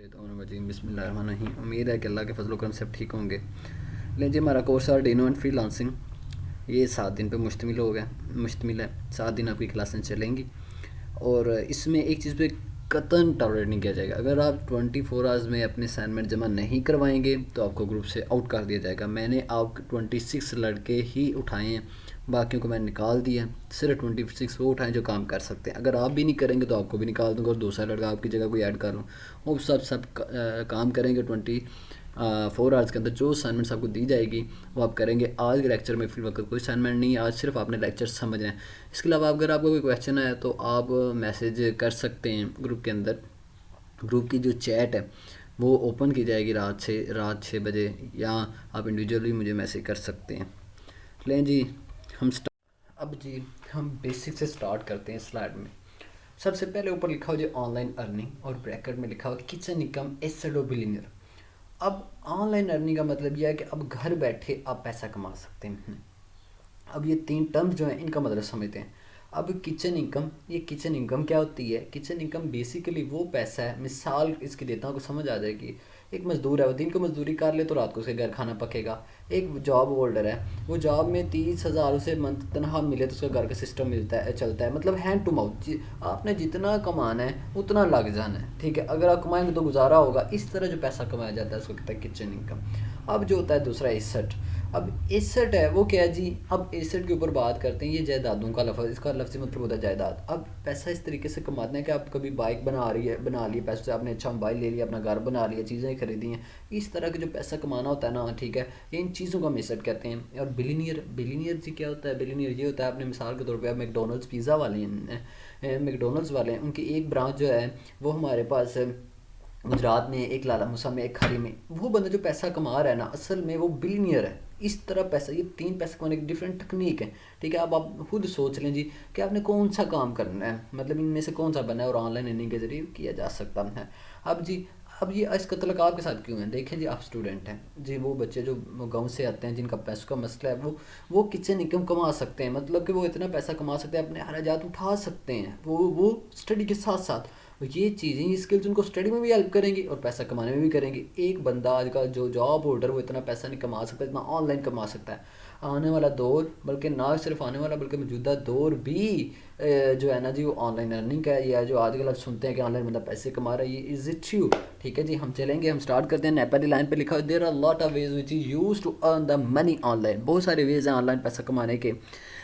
शैतानुर्रजीम बिस्मिल्लाहिर्रहमानिर्रहीम। उम्मीद है कि अल्लाह के फजल करम सब ठीक होंगे। लेकिन जी हमारा कोर्स आर्डिनो एंड फ्रीलांसिंग ये 7 दिन पे मुश्तमिल है। 7 दिन आपकी क्लासें चलेंगी और इसमें एक चीज़ पे कतई टॉलरेट नहीं किया जाएगा। अगर आप 24 आवर्स में अपने असाइनमेंट जमा नहीं करवाएंगे तो आपको ग्रुप से आउट कर दिया जाएगा। मैंने आप 26 लड़के ही उठाए हैं, बाकियों को मैंने निकाल दिया। सिर्फ 26 वो उठाएं जो काम कर सकते हैं। अगर आप भी नहीं करेंगे तो आपको भी निकाल दूंगा और दूसरा लड़का आपकी जगह कोई ऐड कर लूँ। वो काम करेंगे 4 आवर्स के अंदर। जो असाइनमेंट्स आपको दी जाएगी वो आप करेंगे। आज के लेक्चर में फिर वक्त कोई असाइनमेंट नहीं है, आज सिर्फ आपने लेक्चर समझना है। इसके अलावा अगर आपको कोई क्वेश्चन है तो आप मैसेज कर सकते हैं ग्रुप के अंदर। ग्रुप की जो चैट है वो ओपन की जाएगी रात 6 बजे, या आप इंडिविजुअली मुझे मैसेज कर सकते हैं। लें जी अब जी हम बेसिक से स्टार्ट करते हैं। स्लाइड में सबसे पहले ऊपर लिखा हो जो ऑनलाइन अर्निंग और ब्रैकेट में लिखा हो किचन इनकम एसेट और बिलियनियर। अब ऑनलाइन अर्निंग का मतलब यह है कि अब घर बैठे आप पैसा कमा सकते हैं। अब ये 3 टर्म्स जो हैं इनका मतलब समझते हैं। अब किचन इनकम, ये किचन इनकम क्या होती है? किचन इनकम बेसिकली वो पैसा है, मिसाल इसकी देता हूँ, को समझ आ जाएगी। एक मज़दूर है, वो दिन को मज़दूरी कर ले तो रात को उसके घर खाना पकेगा। एक जॉब होल्डर है, वो जॉब में 30,000 उसे मंथ तनख्वाह मिले तो उसका घर का सिस्टम मिलता है, चलता है। मतलब हैंड टू माउथ, आपने जितना कमाना है उतना लग जाना है, ठीक है। अगर आप कमाएंगे तो गुजारा होगा। इस तरह जो पैसा कमाया जाता है उसको कहता है किचन इनकम। अब जो होता है दूसरा एसेट। अब एसेट है वो क्या है जी? अब एसेट के ऊपर बात करते हैं। ये जायदादों का लफ्ज़, इसका लफ्ज़ मतलब होता है जायदाद। अब पैसा इस तरीके से कमाते हैं कि आप कभी बाइक बना ली पैसे से, आपने अच्छा मोबाइल ले लिया, अपना घर बना लिया, चीज़ें खरीदी हैं। इस तरह का जो पैसा कमाना होता है ना, ठीक है, ये इन चीज़ों को हम एसेट कहते हैं। और बिलीनियर जी क्या होता है? बिलीनियर ये होता है, आपने मिसाल के तौर पर मैकडोनल्ड्स पिज़्ज़ा वाले हैं, मैकडोनल्ड्स वाले हैं, उनकी एक ब्रांच जो है वो हमारे पास गुजरात में, एक लाला मूसा में, एक खारी में। वो बंदा जो पैसा कमा रहा है ना, असल में वो बिलियनियर है। इस तरह पैसा, ये 3 पैसे कमाने की डिफरेंट टेक्निक है, ठीक है। अब आप खुद सोच लें जी कि आपने कौन सा काम करना है, मतलब इनमें से कौन सा बनना है, और ऑनलाइन अर्निंग के जरिए किया जा सकता है। अब जी अब ये इसका तल्लुक आपके साथ क्यों है? देखें जी, आप स्टूडेंट हैं जी, वो बच्चे जो गांव से आते हैं जिनका पैसों का मसला है, वो किचन इनकम कमा सकते हैं। मतलब कि वो इतना पैसा कमा सकते हैं, अपने अखराजात उठा सकते हैं, वो स्टडी के साथ साथ। ये चीज़ें, ये स्किल्स उनको स्टडी में भी हेल्प करेंगी और पैसा कमाने में भी करेंगी। एक बंदा आज का जो जॉब होल्डर, वो इतना पैसा नहीं कमा सकता इतना ऑनलाइन कमा सकता है। आने वाला दौर, बल्कि ना सिर्फ आने वाला बल्कि मौजूदा दौर भी जो है ना जी, वो ऑनलाइन अर्निंग का है। या जो आजकल आप सुनते हैं कि ऑनलाइन बंदा पैसे कमा रहा है, ये इज़ इट ट्रू? ठीक है जी, हम चलेंगे, हम स्टार्ट करते हैं। पहली लाइन पे लिखा है there are lot of ways which is use to earn the money online. बहुत सारे वेज हैं ऑनलाइन पैसा कमाने के।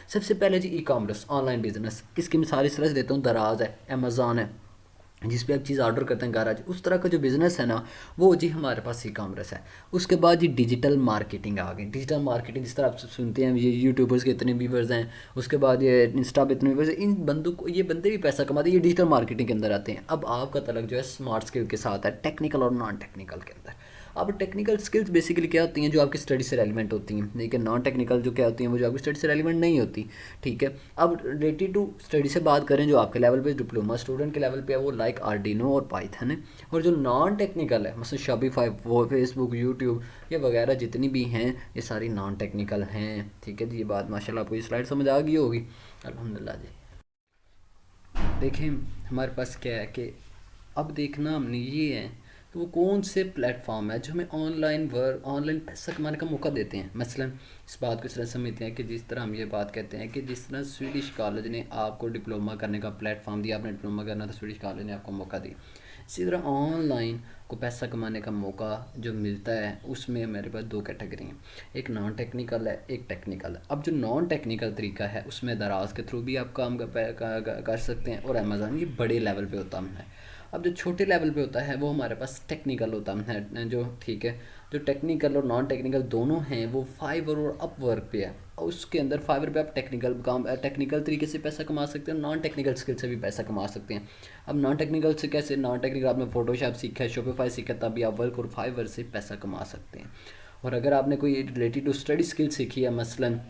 सबसे पहले जी ई कॉमर्स, ऑनलाइन बिजनेस। इसकी मिसाल इस तरह से देता हूँ, दराज है, अमेज़ॉन है, जिस पे आप चीज़ ऑर्डर करते हैं घर आज। उस तरह का जो बिज़नेस है ना, वो जी हमारे पास ई कॉमर्स है। उसके बाद जी डिजिटल मार्केटिंग आ गई। डिजिटल मार्केटिंग जिस तरह आप सुनते हैं, ये यूट्यूबर्स के इतने व्यूवर्स हैं, उसके बाद ये इंस्टा पे इतने व्यूवर्स हैं, इन बंदों को, ये बंदे भी पैसा कमाते हैं, ये डिजिटल मार्केटिंग के अंदर आते हैं। अब आपका तलक जो है स्मार्ट स्किल के साथ है, टेक्निकल और नॉन टेक्निकल के अंदर। अब टेक्निकल स्किल्स बेसिकली क्या होती हैं? जो आपकी स्टडी से रेलिवेंट होती हैं। लेकिन नॉन टेक्निकल जो क्या होती हैं, वो जो आपकी स्टडी से रेलिवेंट नहीं होती, ठीक है। अब रिलेटेड टू स्टडी से बात करें, जो आपके लेवल पे डिप्लोमा स्टूडेंट के लेवल पे है, वो लाइक आर्डिनो और पाइथन है। और जो नॉन टेक्निकल है, मतलब शॉपिफाई, वो फेसबुक, यूट्यूब, ये वगैरह जितनी भी हैं, ये सारी नॉन टेक्निकल हैं, ठीक है जी। ये बात माशाल्लाह आपको ये स्लाइड समझ आ गई होगी, अल्हम्दुलिल्लाह जी। देखें हमारे पास क्या है कि अब देखना हमने ये है कि वो कौन से प्लेटफॉर्म है जो हमें ऑनलाइन पैसा कमाने का मौका देते हैं। मसलन इस बात को इस तरह समझते हैं कि जिस तरह हम ये बात कहते हैं कि जिस तरह स्वीडिश कॉलेज ने आपको डिप्लोमा करने का प्लेटफॉर्म दिया, आपने डिप्लोमा करना तो स्वीडिश कॉलेज ने आपको मौका दिया। इसी तरह ऑनलाइन को पैसा कमाने का मौका जो मिलता है, उसमें मेरे पास 2 कैटेगरी हैं, एक नॉन टेक्निकल है, एक टेक्निकल है। अब जो नॉन टेक्निकल तरीका है, उसमें दराज के थ्रू भी आप काम कर सकते हैं, और अमेज़ॉन ये बड़े लेवल पे होता है। अब जो छोटे लेवल पे होता है वो हमारे पास टेक्निकल होता है, जो ठीक है, जो टेक्निकल और नॉन टेक्निकल दोनों हैं वो फाइवर और अपवर्क पे है। और उसके अंदर फाइवर पे आप टेक्निकल तरीके से पैसा कमा सकते हैं, नॉन टेक्निकल स्किल से भी पैसा कमा सकते हैं। अब नॉन टेक्निकल से कैसे? नॉन टेक्निकल आपने फोटोशॉप सीखा है, शॉपिफाई सीखा, तभी आप वर्क और फाइवर से पैसा कमा सकते हैं। और अगर आपने कोई रिलेटेड टू स्टडी स्किल सीखी है, मसलन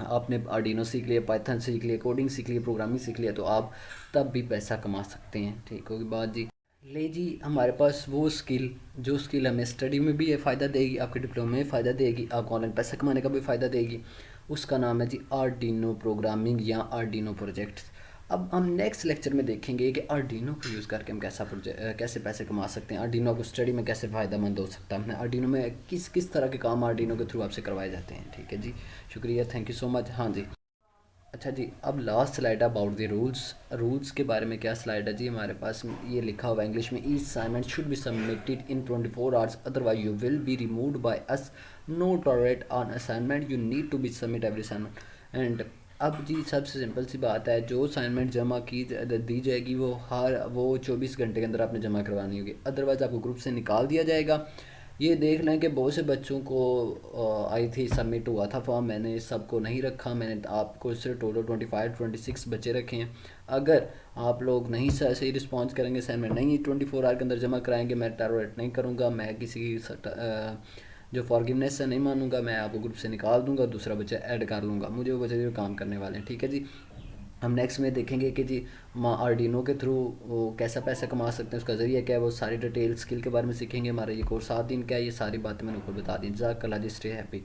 आपने आर्डिनो सीख लिया, पाइथन सीख लिया, कोडिंग सीख लिया, प्रोग्रामिंग सीख लिया, तो आप तब भी पैसा कमा सकते हैं। ठीक होगी बात जी। ले जी, हमारे पास वो स्किल, जो स्किल हमें स्टडी में भी ये फ़ायदा देगी, आपके डिप्लोमा में फ़ायदा देगी, आपको ऑनलाइन पैसा कमाने का भी फ़ायदा देगी, उसका नाम है जी आर्डिनो प्रोग्रामिंग या आर्डिनो प्रोजेक्ट्स। अब हम नेक्स्ट लेक्चर में देखेंगे कि आर्डिनो को यूज़ करके हम कैसे पैसे कमा सकते हैं, आर्डिनो को स्टडी में कैसे फ़ायदेमंद हो सकता है, हमने आर्डिनो में किस किस तरह के काम आर्डिनो के थ्रू आपसे करवाए जाते हैं। ठीक है जी, शुक्रिया, थैंक यू सो मच। हाँ जी, अच्छा जी, अब लास्ट स्लाइड है अबाउट द रूल्स। रूल्स के बारे में क्या स्लाइड है जी, हमारे पास ये लिखा हुआ है इंग्लिश में, each assignment should be submitted in 24 hours otherwise you will be removed by us, no tolerate on assignment, you need to be submit every assignment. And अब जी सबसे सिंपल सी बात है, जो असाइनमेंट जमा की दी जाएगी वो 24 घंटे के अंदर आपने जमा करवानी होगी, अदरवाइज़ आपको ग्रुप से निकाल दिया जाएगा। ये देख लें कि बहुत से बच्चों को आई थी, सबमिट हुआ था फॉर्म, मैंने सबको नहीं रखा, मैंने आपको सिर्फ टोटल 25-26 बच्चे रखे हैं। अगर आप लोग नहीं सही रिस्पॉन्स करेंगे, असाइनमेंट नहीं 24 आवर के अंदर जमा कराएंगे, मैं टॉलरेट नहीं करूँगा, मैं किसी जो फॉरगिवनेस है नहीं मानूंगा, मैं आपको ग्रुप से निकाल दूंगा, दूसरा बच्चा ऐड कर लूँगा, मुझे वो बच्चे जो काम करने वाले हैं। ठीक है जी, हम नेक्स्ट में देखेंगे कि जी आर्डिनो के थ्रू वो कैसा पैसा कमा सकते हैं, उसका ज़रिया क्या है, वो सारी डिटेल स्किल के बारे में सीखेंगे। हमारा ये कोर्स 7 दिन का है, ये सारी बातें मैंने ऊपर बता दी। जज़ाकल्लाह जी, स्टे हैप्पी।